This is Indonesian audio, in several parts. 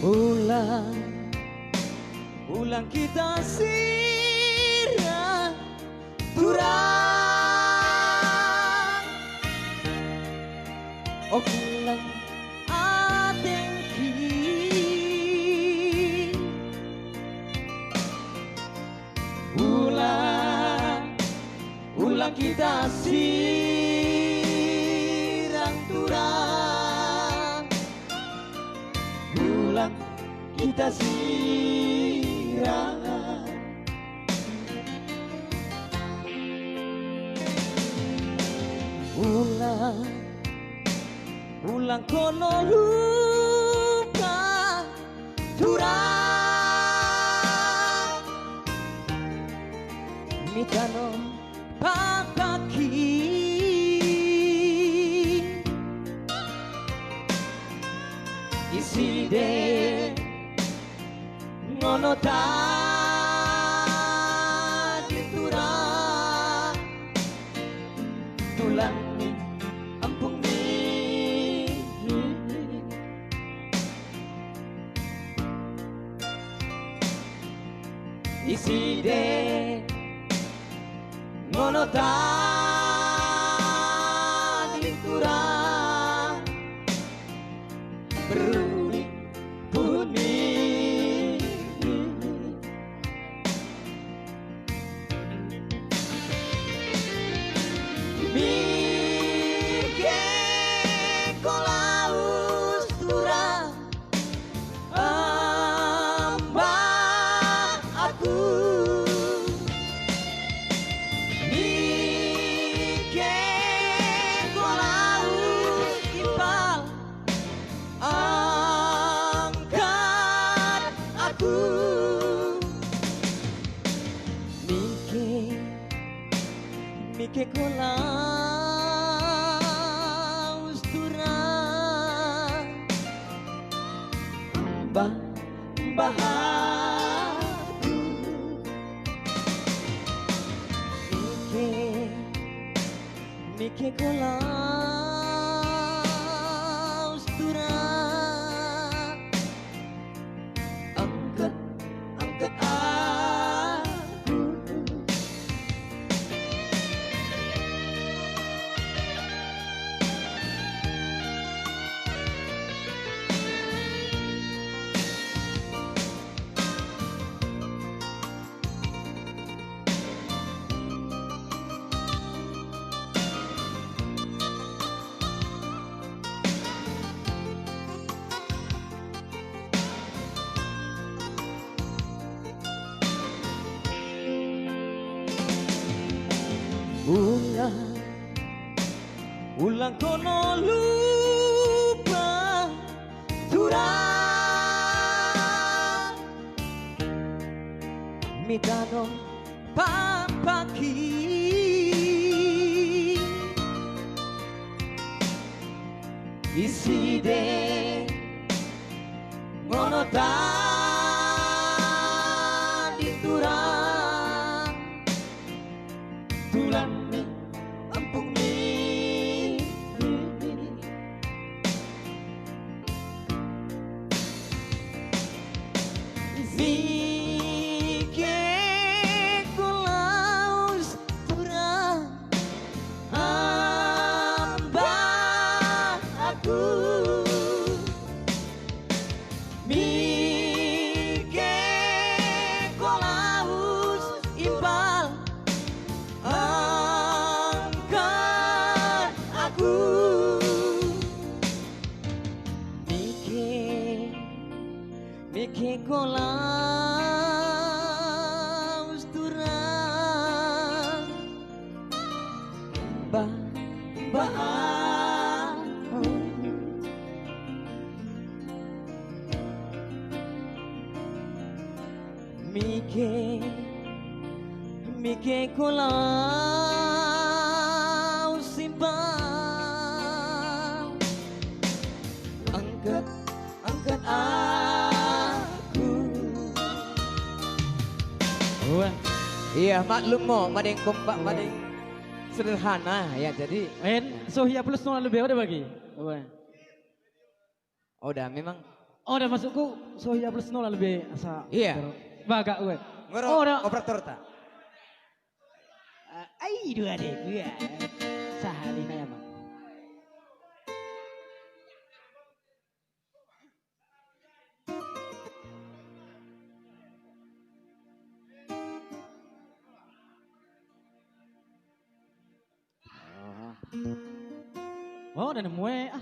Ulang, ulang kita sirah turang. Oh ulang atengki, ulang, ulang kita sirang turang. Ulang kita sirang. Ulang, ulang kono lupa turang. Mitano papaki, isi de ngono tadi turang. Tulang ampung ni isi de ngono tadi turang. Beruni buni mike kolaus turang. Amba aku mike kolaus impal. Angkat aku mike kolaus turang. Mbah aku mike kolaus turang. Angkat aku. Ulang, ulang kono lupa turang. Mitano papaki, isi de ngono tadi turang. Tulang ampung ni mike kolaus turang. Amba aku mike kolaus impal. Angkat aku mike kolaus turang. Mbah aku mike kolaus simpang. Angkat aku. Wah, Iya maklum mo, madeng kompak, madeng sederhana ya jadi. en sohia plus nol lebih ada bagi. Wah. Oh, udah memang Oh, udah masukku soya plus nol lebih asa. Iya. Baga gue. Ngoro Oh, udah. operator ta. Ai dua deh gue. Sahali na yaman. Oh, dan mue ah.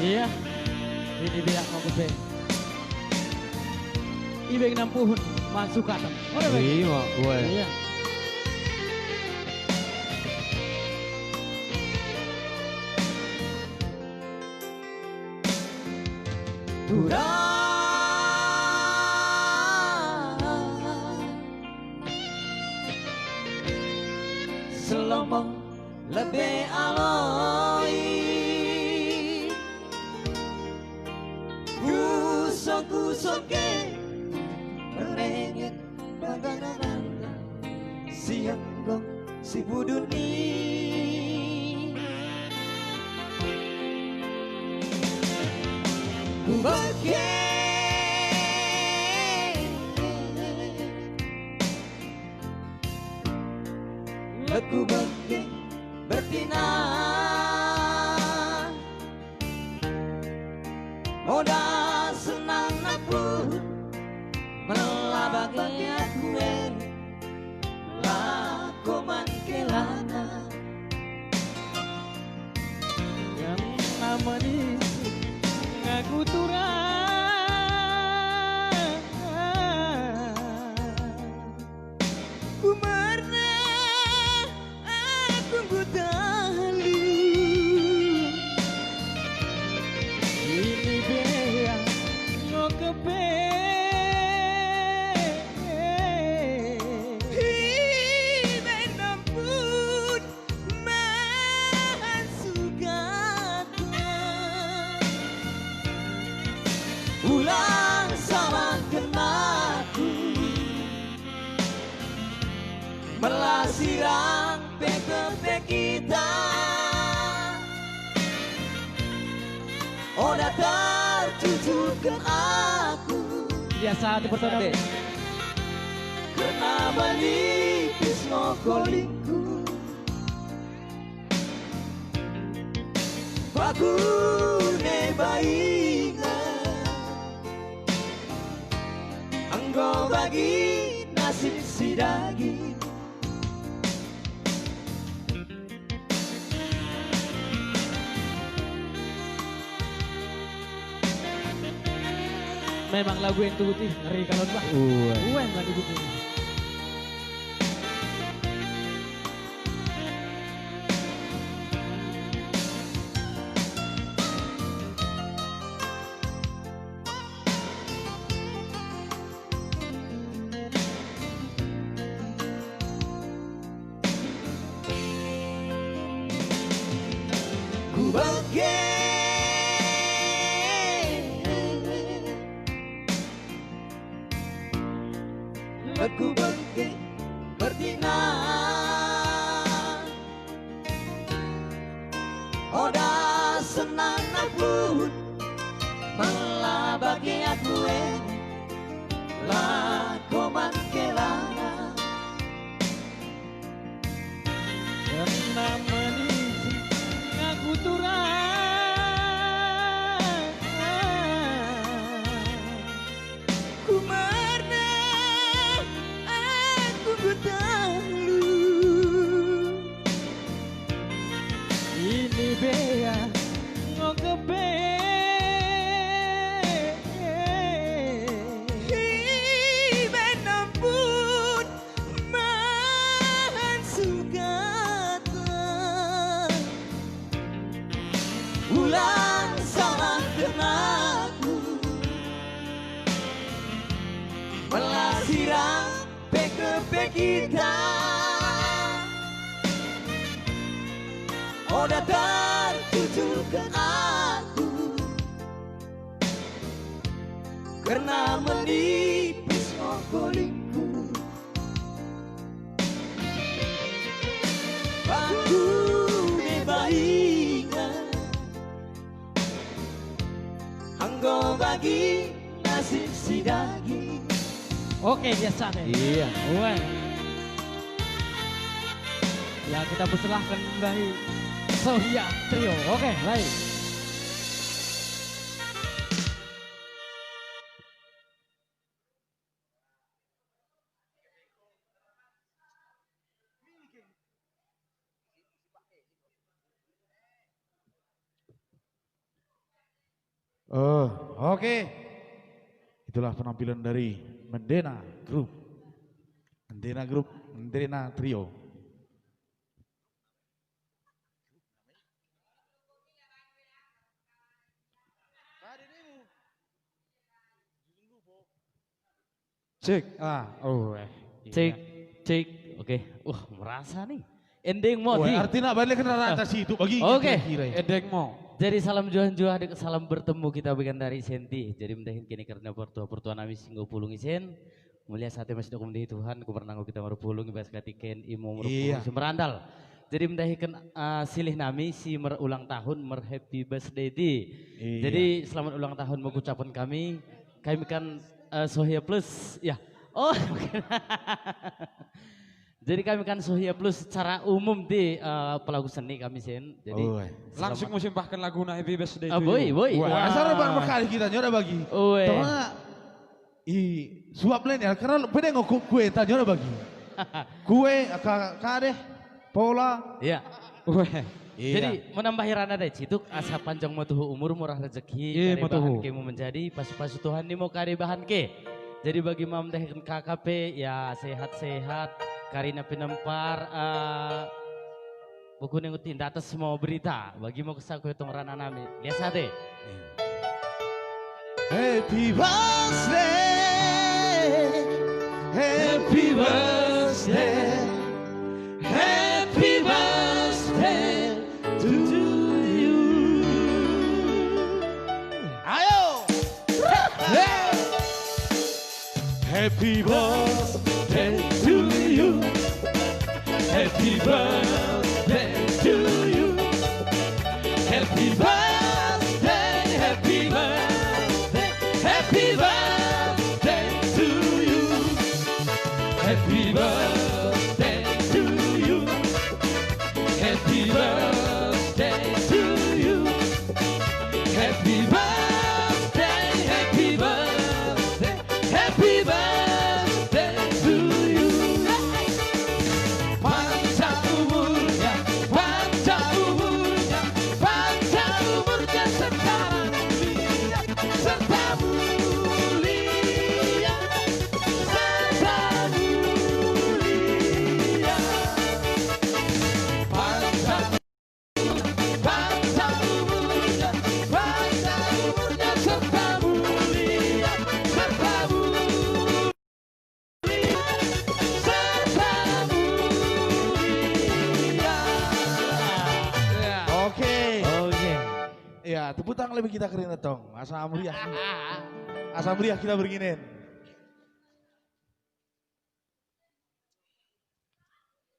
Iya, ini dia mau ke Ibeng 60 masuk kata. Oh, Iya, gue. Iya. Selomong lebih aloi Gusok-gusok ke Merengit Bagan-bagan Siang gong si buduni Bagi Leku bagi bertina Moda senang aku Melabagnya gue Lakoman kelana Yang namanya ngaku turang. Ku pernah aku butalu Ini bea ngokepe. Himen ampun masukatnya Ulang sama kenaku Melasirang PKP kita Oda tertujukan aku Biasa di pertama. Kena menipis ngokolingku Baku ne bainga Engkau bagi nasib si daging Memang lagu yang tuti ngeri kalau bah. Uwen lagu tuti. Ku bagi Aku bangkit bertina Oda senang aku Melabagi aku Lakoman kelana Karena menisi ngaku turang. Ku pernah aku kita. Oh datang tuju ke aku, karena menipis okolingku. Aku nebaingan anggo bagi nasib si daging. Oke, biasa deh. Iya. Wah. Ya kita persilahkan dari Sohia Trio. Oke, baik. Oh, oke. Itulah penampilan dari Mendena Group. Mendena Group, Mendena Trio. Cek. Cek, cek. Oke. Merasa nih. Ending mau di. Artinya balik ke rata situ bagi Oke. kira-kira. Ending mau. Jadi salam juan-juan, salam bertemu kita bagian dari Senti. Jadi mendahin kini karena pertua nami singgo pulung isen. Mulia saatnya masih dokum di Tuhan, kubernago kita merpulung, ibas katiken, imo merpulung, semerandal. Jadi mendahikan silih nami si merulang tahun, happy birthday di. Jadi selamat ulang tahun mengucapkan kami kan Sohia Plus, ya. Oh, jadi kami kan Sohia Plus secara umum di pelaku seni kami sen. Jadi langsung musimpahkan lagu Happy Birthday. Boy. Wah, asal reban berkali kita nyoda bagi. Karena suap lain ya, karena beda ngokuk kue tanya nyoda bagi. Kue kade pola. Iya. Jadi menambah hirana deh cituk asa panjang motuhu umur murah rezeki kare bahan ke mu menjadi pasu-pasu Tuhan ni mau kare bahan ke. Jadi bagi mam deh KKP ya sehat-sehat karina pinempar buku nengutin data semua berita bagi mau kesaku itu rana nami biasa deh. Happy birthday, happy birthday, happy birthday to you. Ayo, happy birthday to you, happy birthday to you, happy birthday, happy birthday, happy birthday to you, happy birthday to you, happy birthday to you, happy birthday, happy birthday, happy birthday to you. Panjang umurnya, panjang umurnya, panjang umurnya serta mulia, serta mulia, serta mulia. Panjang umurnya, panjang umurnya serta mulia, serta mulia, serta mulia. Oke. Ya, tepuk tangan lebih kita keren tong. Asa meriah. Asa meriah kita berginin.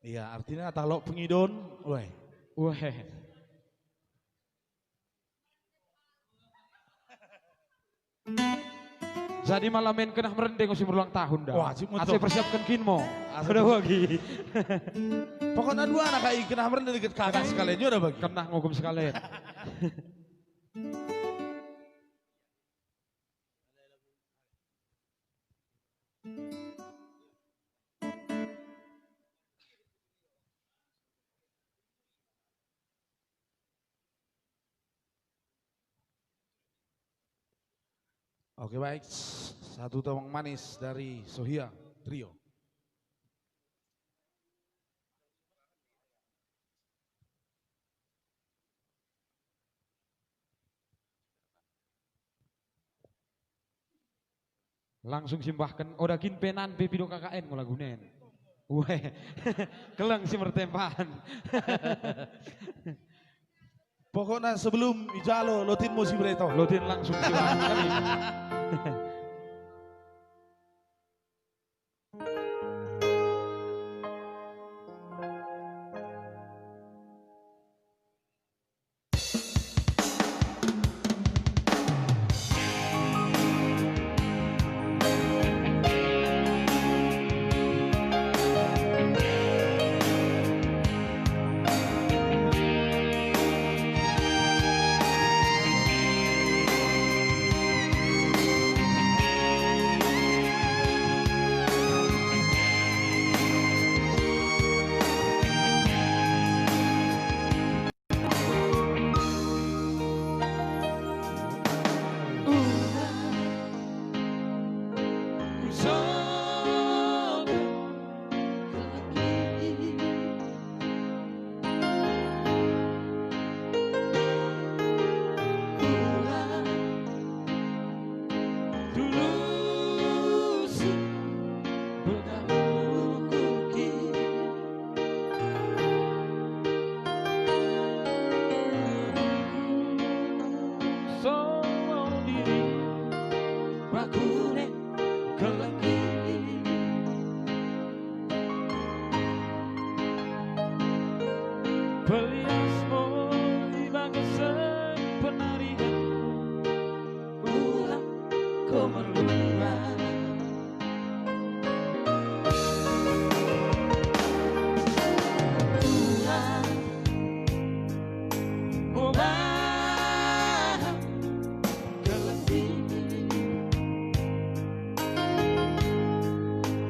Iya, artinya talok pengidon, weh. Jadi malam main kena merendeng usia berulang tahun dah. Wajib untuk. Asal persiapkan kinmo. Udah bagi. Pokoknya dua anak kayak kena merendah deket kakak sekalian udah bagi. Kena ngogum sekalian. Oke baik, satu tawang manis dari Sohia Trio. Langsung simbahkan odakin penan pipido KKN mau lagunen. Weh, keleng si mertempaan. Pokoknya sebelum ijalo lotin musi bereto. Lotin langsung silakan kami.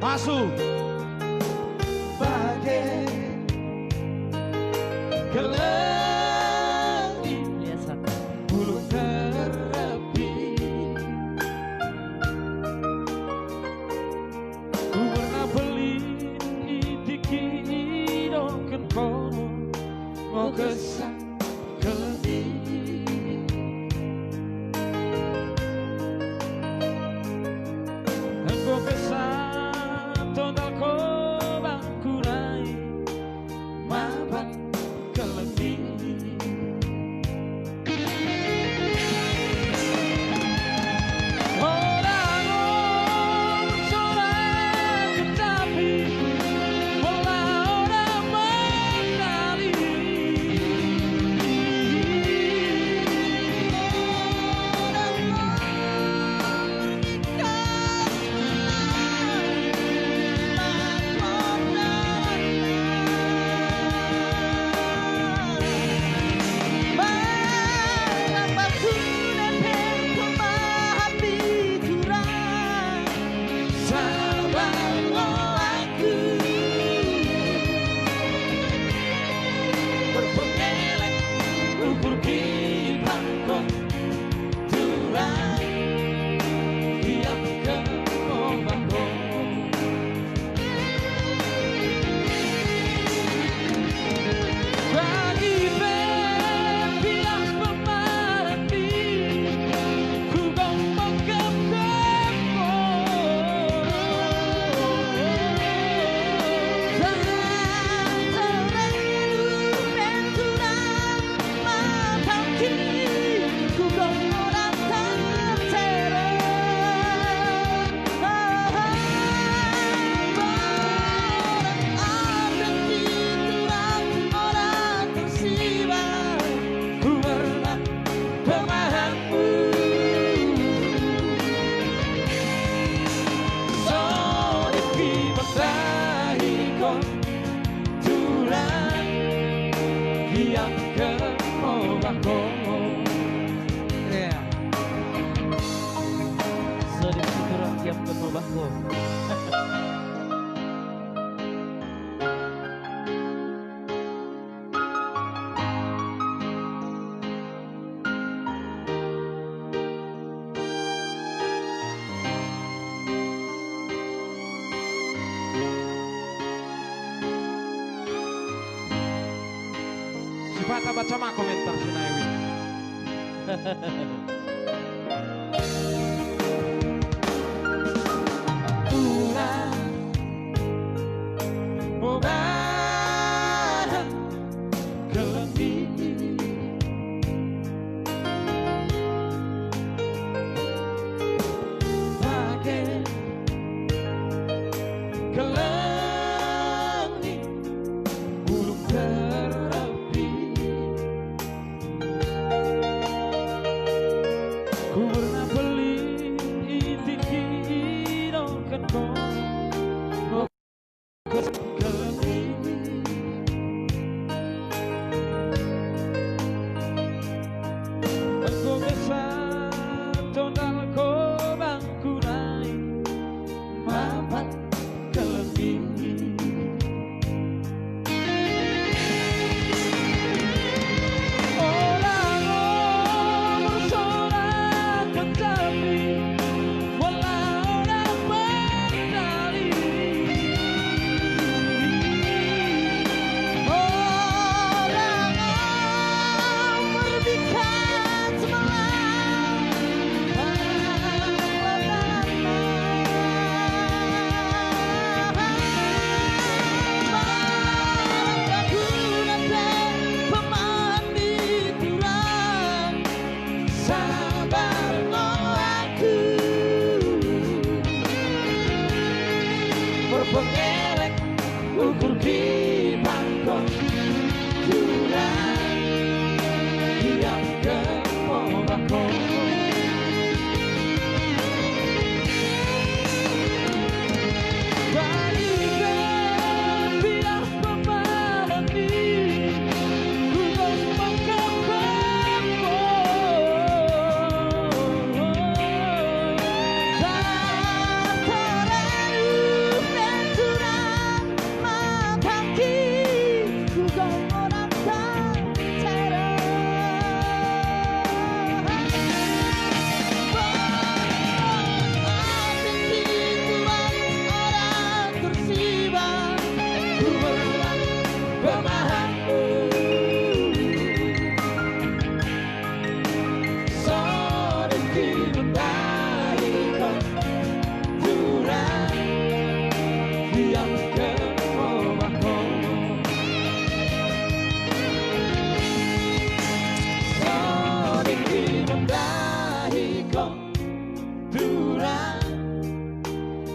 Masuk. Bagai Kelengi biasa bulu terapi. Ku pernah beli tiki doken kono mau kesan kelengi. Engkau kesan total ko bangkurai mapan kelengi. Orang bersorak tetapi pola orang menari. Sedih kurang tiap ketobahku. Si Pata baca mah komentar si Naiwi. Ku pernah beli itiki inokan mo Kelebi Engkau besar total ko bangku naik Mamat kelebi Pengelek ukur di bangkok Jurang Diam ke pobako Balikan biar pemahami Untuk mengkapanmu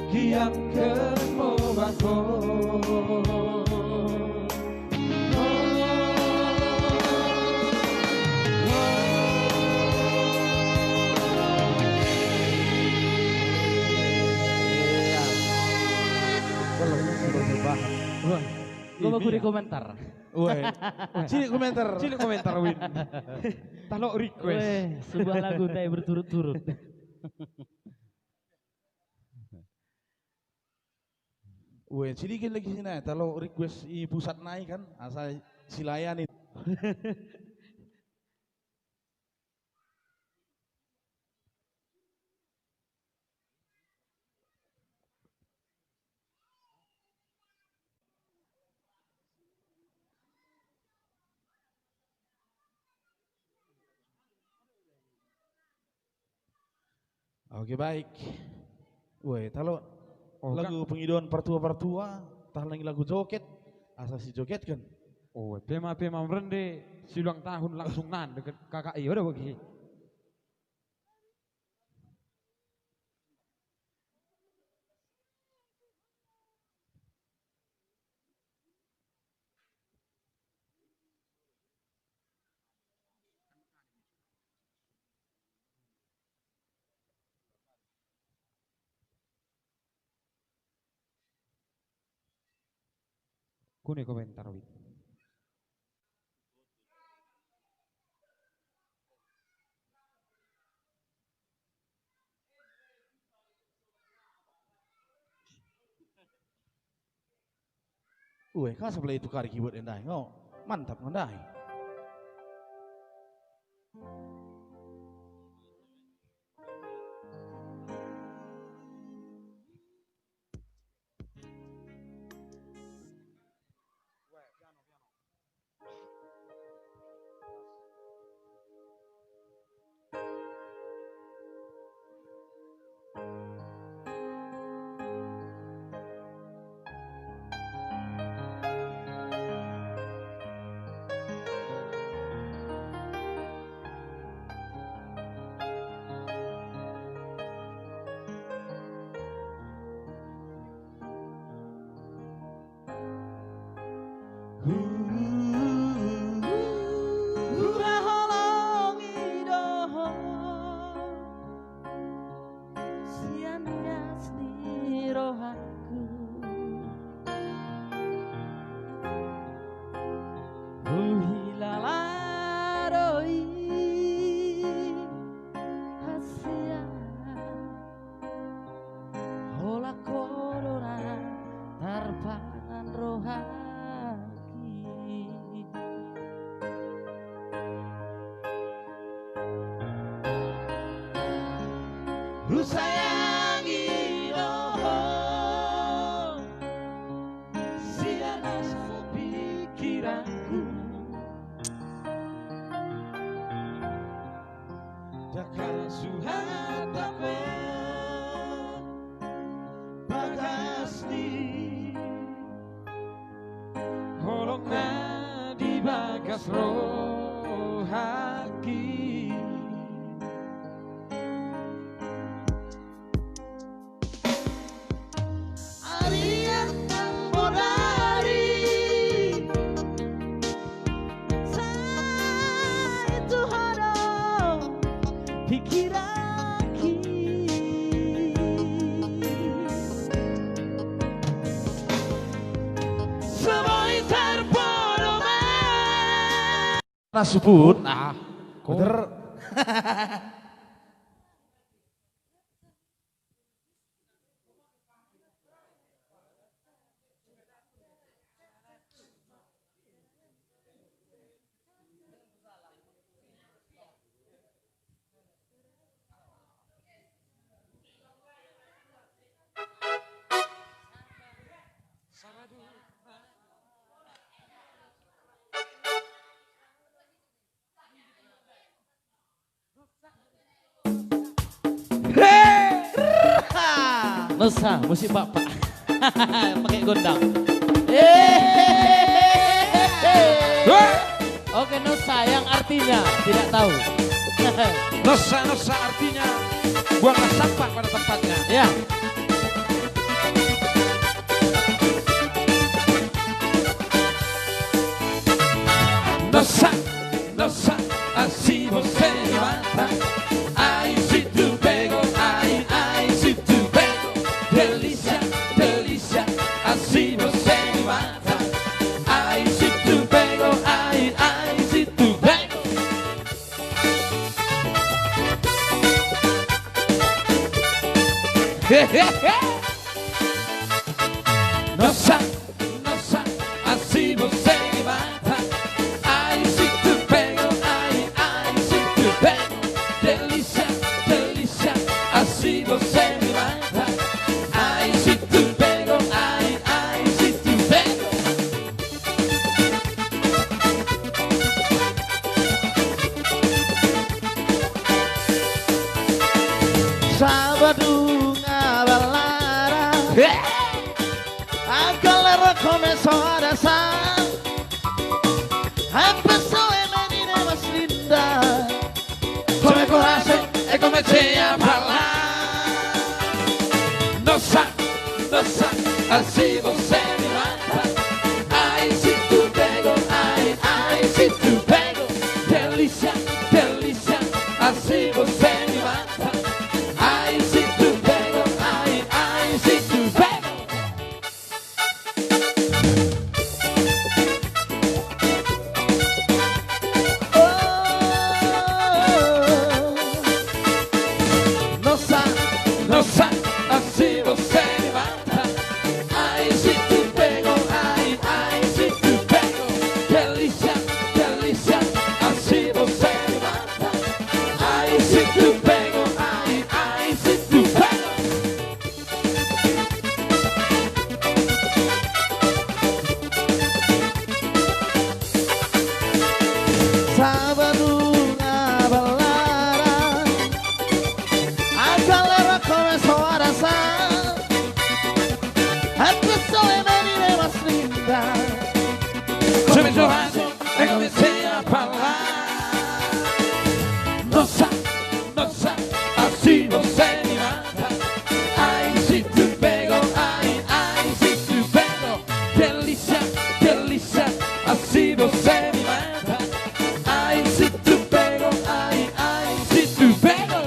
Kiam ke pobako Gue mau di komentar. Cilik komentar. Cilik komentar Win. Talok request. Sebuah lagu tay berturut-turut. Weh, cilik lagi sini. Kalau request i pusat naik kan, asal silayan itu. Oke baik. Weh, kalau lagu pengiduan pertua-pertua, tah lagi lagu joget, asal si joget kan. Oh, pema merende siulang tahun langsung nan deket kakak iyo udah bagi. Kune komentar Win. Weh, kan sebelah itu kari keyboard endai, ngau mantap ngandai. Ku sayangi oh, siana pikiranku takkan suhatamu bagasti holongna di bagas rohaki. Nasubun, nah, bener. Nusa, musik bapak. Pakai gondang. Oke, Nusa yang artinya tidak tahu. Nusa artinya buanglah sampah pada tempatnya. Ya. Nossa, assim você me mata. Ai, se tu pego, ai, se tu pego. Delícia, delícia, assim você me mata. Ai, se tu pego, ai, se tu pego. Nossa, assim você me mata. Ai, se tu pego, ai, se tu pego. Delícia, delícia, assim você me mata. Ai, se tu pego, ai, se tu pego. Sábado na balada, a galera começou a dançar. A pessoa é menina mais linda. Come coração e comecei a falar. Nossa, assim você me mata. Ai, se tu pego, ai, se tu pego. Delícia, delícia, assim você me mata. Ai, se tu pego, ai, se tu pego. Nossa, assim você me mata. Ai, se tu pego, ai, se tu pego. Delícia, delícia, assim você me mata. Ai, se tu pego, ai, se tu pego. Sábado na balada, a galera começou a dançar. A pessoa é menina mais linda. Chame churrasco e comecei a falar. Nossa, assim você me mata. Ai, se tu pego, ai, se tu pego. Delícia, delícia, assim você me mata. Ai, se tu pego, ai, se tu pego.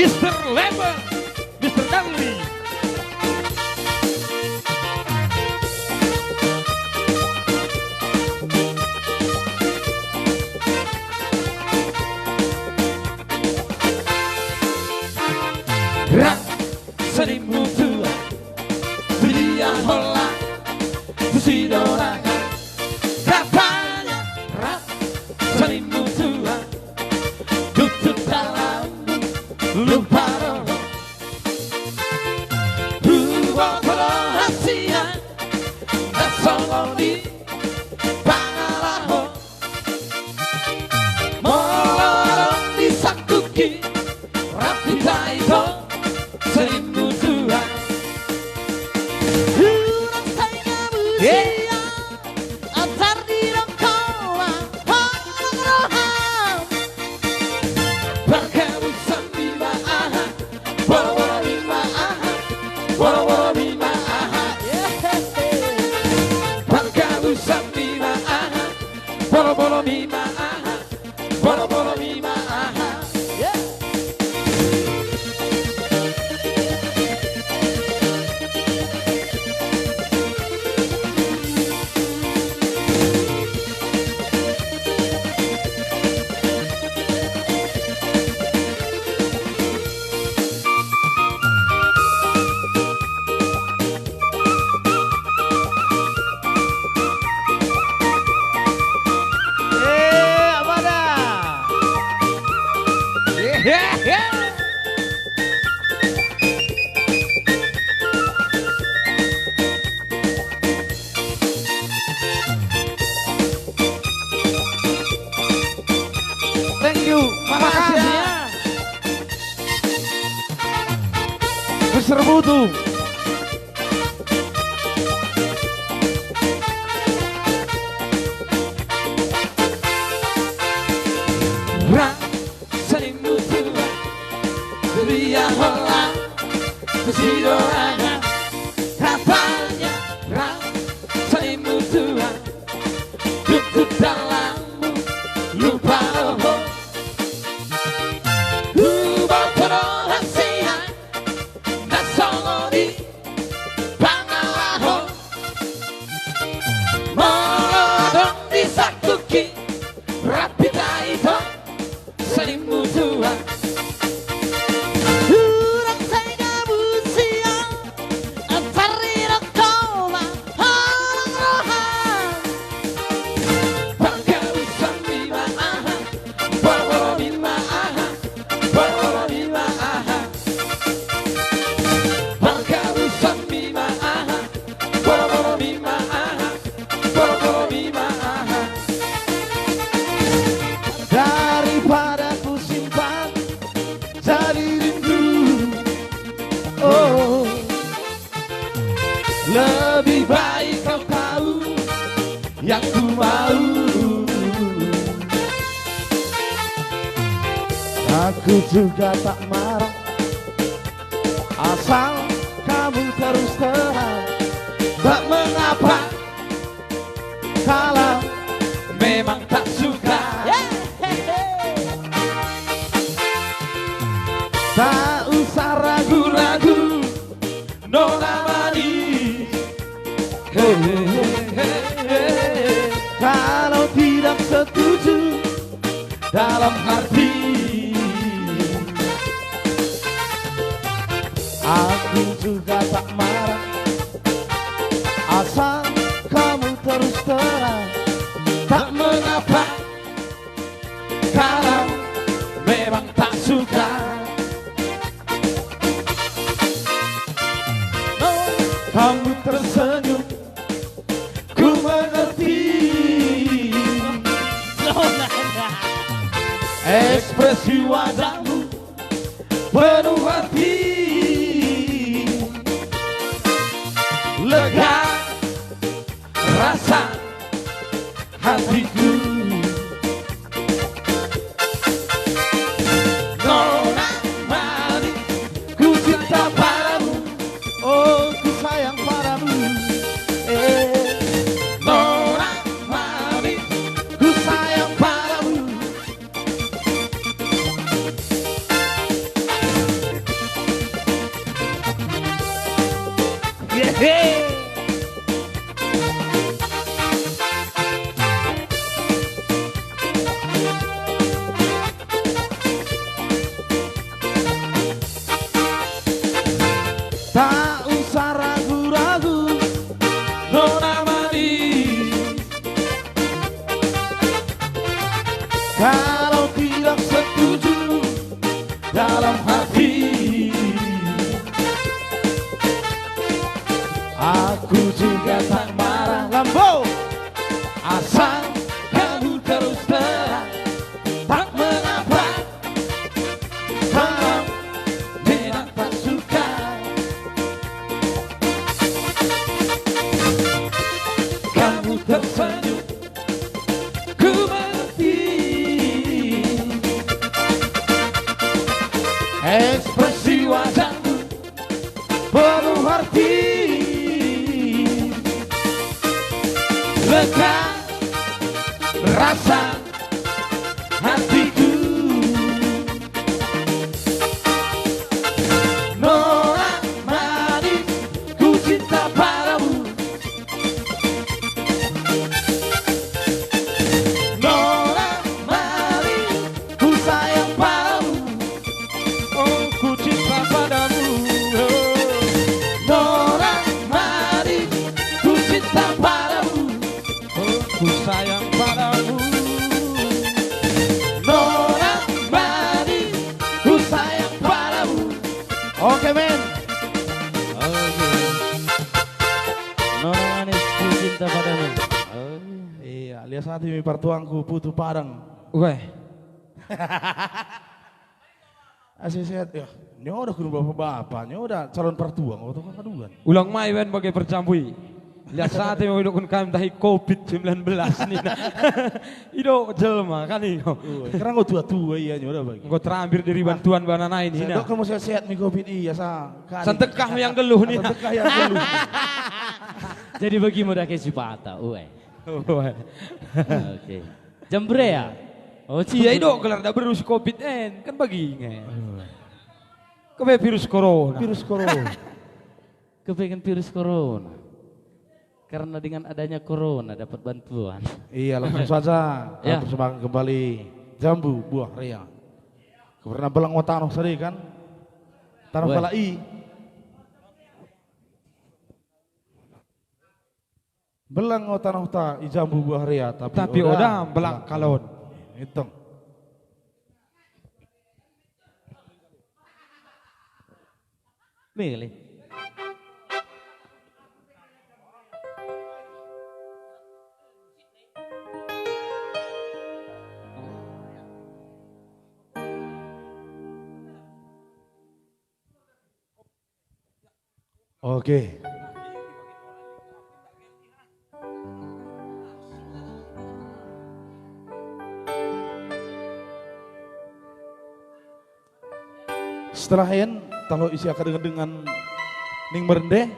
Mr. Lemon, Mr. Dudley. Rak seribu tua Sedia hola Sidorangan Katanya rak seribu tua Tutut dalam lupa roho Dua perhatian Dan solo di Pangalaho Molorong di sakuki Rapi taito seribu tua Urang saya musia Antar di rongkola Honong roham Perkabusan bima aha Boro-boro bima aha Boro-boro bima aha Perkabusan bima aha Boro-boro bima aha Boro-boro bima aha Apa dah? Thank you. Makasih ya. Mr. Butu. Rak seribu tua Sedia hola Sidorangan Katanya rak seribu tua Tutut dalammu Lupa roho Ubah perhatian Dan solo di Pangalaho Molodong di sakuki Rapi taito seribu tua Urang saya musia Antar di rongkola Honong roham Perkabusan bima aha Boro-boro bima aha Boro-boro bima aha Perkabusan bima aha Boro-boro bima aha Boro-boro bima aha Daripada ku simpan Jadi rindu Oh Lebih baik kau tahu Yang ku mau Aku juga tak marah Asal kamu terus terang Tak mengapa Kalau Memang tak suka tak usah ragu Ragu-ragu Nona manis Kalau tidak setuju Dalam hati Aku juga tak marah Asal kamu terus terang Tak mengapa Kalau memang tak suka Kamu tersenyum Ku mengerti Ekspresi wajahmu Penuh hati Lega Rasa Hatiku Nona manis Ku cinta padamu Oh ku sayang padamu Nona manis Ku sayang padamu Kalau tidak setuju dalam hati, aku juga tak marah. Lambo, Asal kamu terus terang, tak mengapa kalau memang tak suka. Kamu tersenyum, ku mengerti. Ekspresi wajahmu penuh arti. lega rasa hatiku. Nona manis, ku cinta padamu. Nona manis, ku sayang padamu. Oh, ku cinta padamu. Nona manis, ku cinta padamu. Ku sayang padamu. Nona manis, ku sayang padamu. Oke men. Nona manis ku cinta padamu. Iya, lihat saat ini pertuangku putu parang. Weh, Asih sehat ya. Nyo udah kudu bapak-bapak, nyo udah calon pertuang atau kaduan. ulang mai wen bagai percampui. Lihat saat ini mau hidupkan kami tahi COVID-19 nih. Ido jelma kan iyo. Karena nggak tua-tua iya nyo udah bagi. Engkau terakhir dari bantuan banana ini. Dok kamu sehat nih COVID iya sa. Santekah yang geluh nih. Santekah yang geluh. Jadi bagi mudah ke Sipata, uwe. Weh. Oke. Jembre ya? Oh, Iya ido gelar dah berus COVID kan bagi Kebe virus corona. Virus corona. Kepengen virus corona. Karena dengan adanya corona dapat bantuan. Iya langsung saja. Ya. Kita persembahkan kembali jambu buah rea. Karena belang otano seri kan. Tanah Weh. balai. Belang otano ta i jambu buah rea Tapi oda belang kalon. Hitung. Milih. Oke. Setelah hen, kalau isi akan dengan ning merende,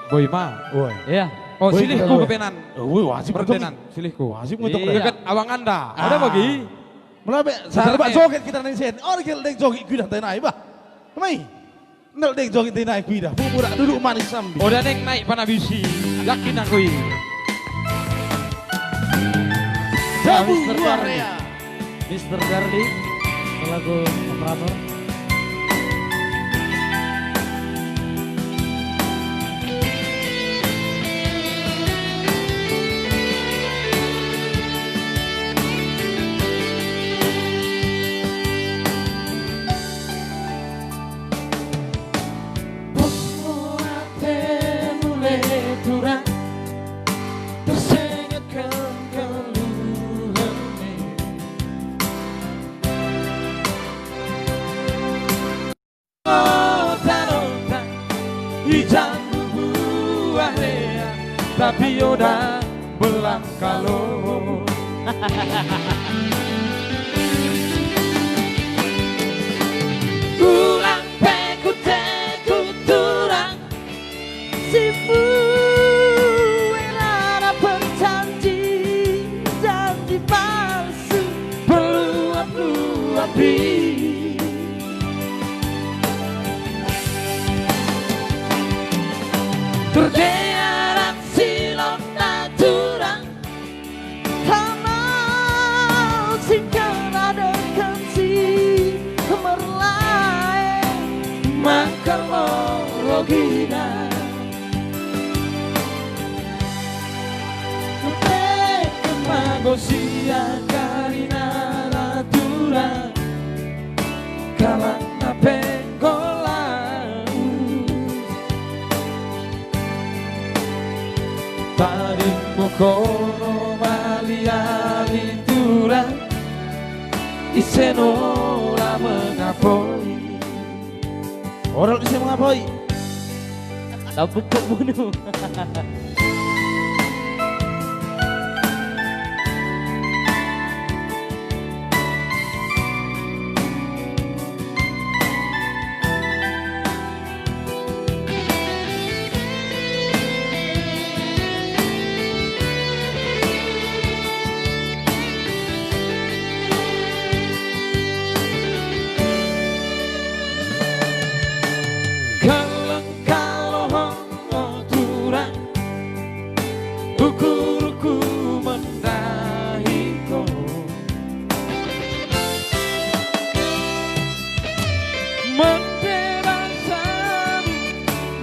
Boy ma. woi. Iya. Oh Boy, silihku boy. kepenan. Woi wajib Perdenan ngetok. silihku. Wajib ngetok. Iya. Dekat awang anda. Ada bagi. Melabe, Sebentar, sahabat eh. joget kita ning sen. Oh, kita deng joget kuda tenai bah. Mai. Nel deng joget tenai kuda. Buburak duduk manis sambil. Udah neng naik panabisi. Yakin aku ini. Jambu Mr. buah Darling. rea. Mr. Darling, selaku operator. Jambu buah rea, tapi udah belang kalon. Ulang peku teku turang, sifu elara berjanji, janji palsu berluap-luapi. Terdearan silon naturang, kamau singkan ada kansi merlai makalologina. Ketek kemagosia karina Isenora mengapoi. Orang bisa mengapai? Tabuk pembunuh.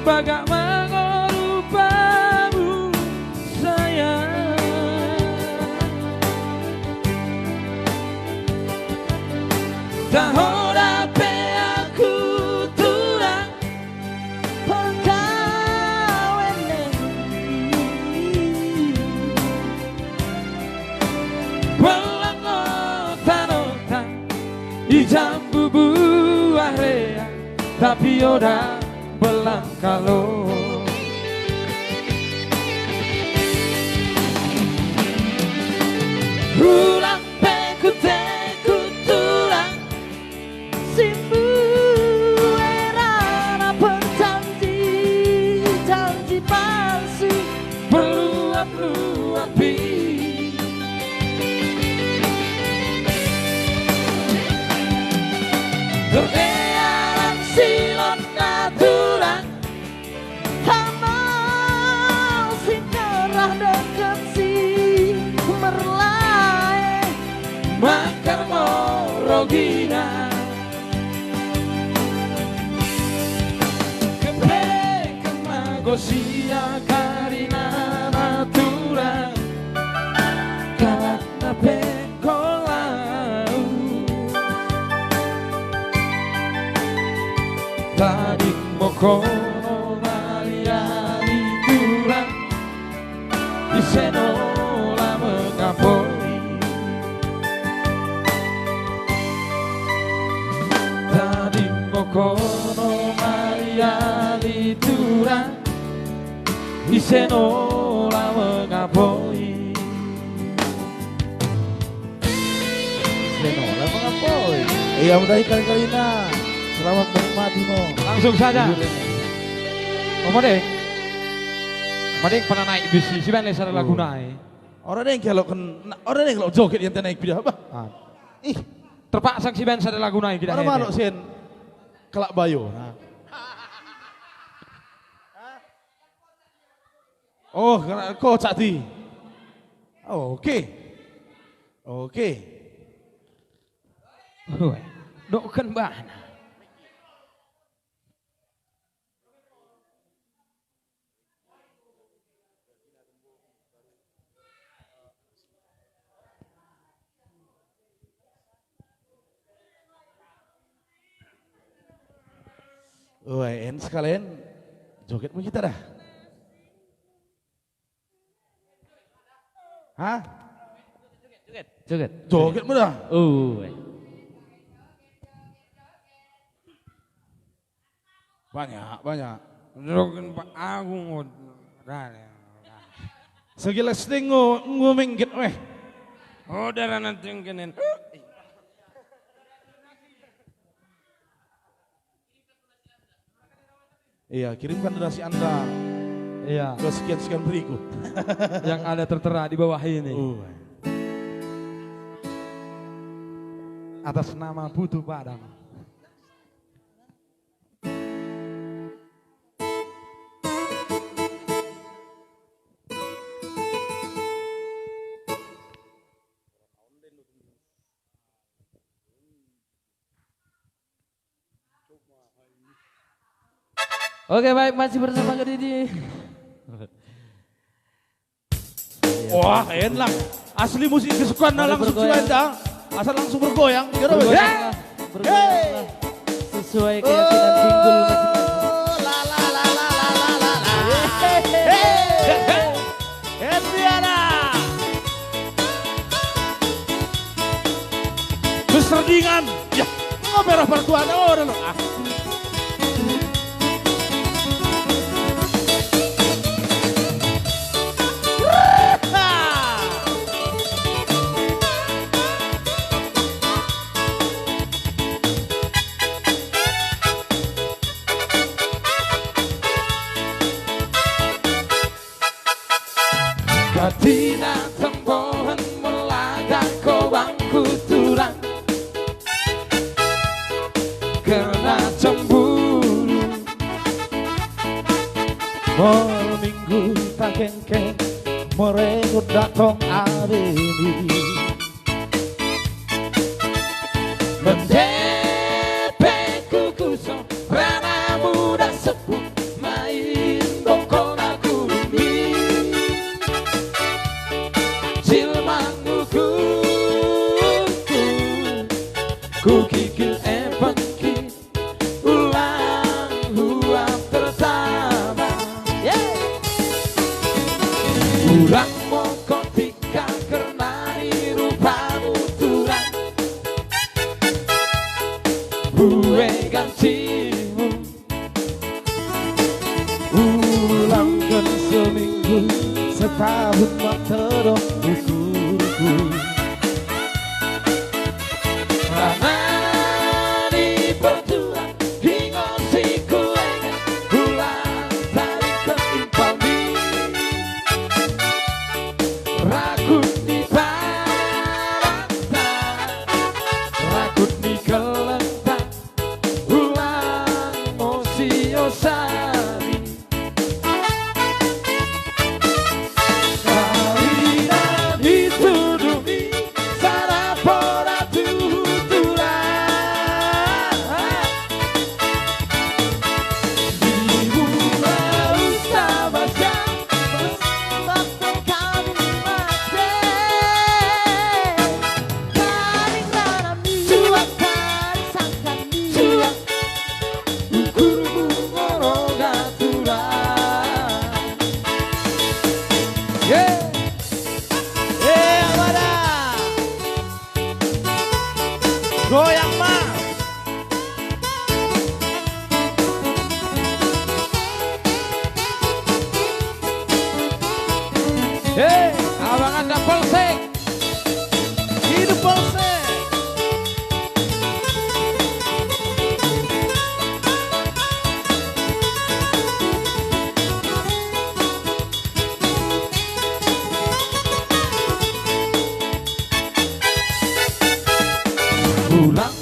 Bagaimana rupamu sayang, tak horape aku turang Pengkawene Walang otan-otan Ijambu buah rea Tapi ora belang kalau Ulang peku turang Simbu era berjanji janji palsu Peluap-luapi Terdearan silon naturan Hamal si kerah deket si merlai Makar morogina Kepe kemagosia karina naturan Karena pekolau Tadi mokono maliani turang Isenola mengapoi Tadi mokono maliani turang Isenola mengapoi Senola mengapoi. Iya udah kali-kali nah. Selamat menikmati mo. Langsung saja. Madeng. Madeng pernah naik bis si Ben lesar lagu naik. Orang yang kalau joget yang naik bidah apa? Ih, Terpaksa si Ben sadar lagu naik kita. orang mana sen? Kelak bayo. Nah. Oh, kau cati. Oh, oke. Oke. Doken bana. En sekalian joget mau kita dah. Hah? Joget. Joget mau dah. Banyak. Doken Pak Agung. Segilas ngomengget weh. Oh, darah nanti kenen. Iya, kirimkan donasi Anda Iya, ke sekian berikut. yang ada tertera di bawah ini. Atas nama Putu Padang. Oke baik, masih bersama Kedidi. Wah, enak. Asli musik kesukaan Mari langsung bergoyang. sudah. Asal langsung bergoyang. Kira Bergoyanglah, bergoyanglah. Sesuai keyakinan pinggul masing-masing. La la la la la la la la. Adriana. Seserdingan. Ya, ngoperah pertuan orang lo. Ah. Katina tempohan melaga kobangku turang karena cemburu. Minggu tak kengkeng merengut datang adeni. Mendepe kukuso rana muda sepuh main bokol aku ini. Silmanguku ku kikil empengki ulang huap pertama. Urang moko tika karena rupamu turang bue gantimu. Ulangkan seminggu setahun matero ukurku. Karena di perjuang hingga si kuengan ulang dari keimpami rakut di barata rakut di kelentang ulang osiosari Karina ditudungi sarapora tuturan Dibuka ustabasya waktu kami mati Karing ranami cuak kari sangkami cuak ukurmu ngorogaturan Amada. Goyang mas. Abang anda polsek Hidup polsek. pulang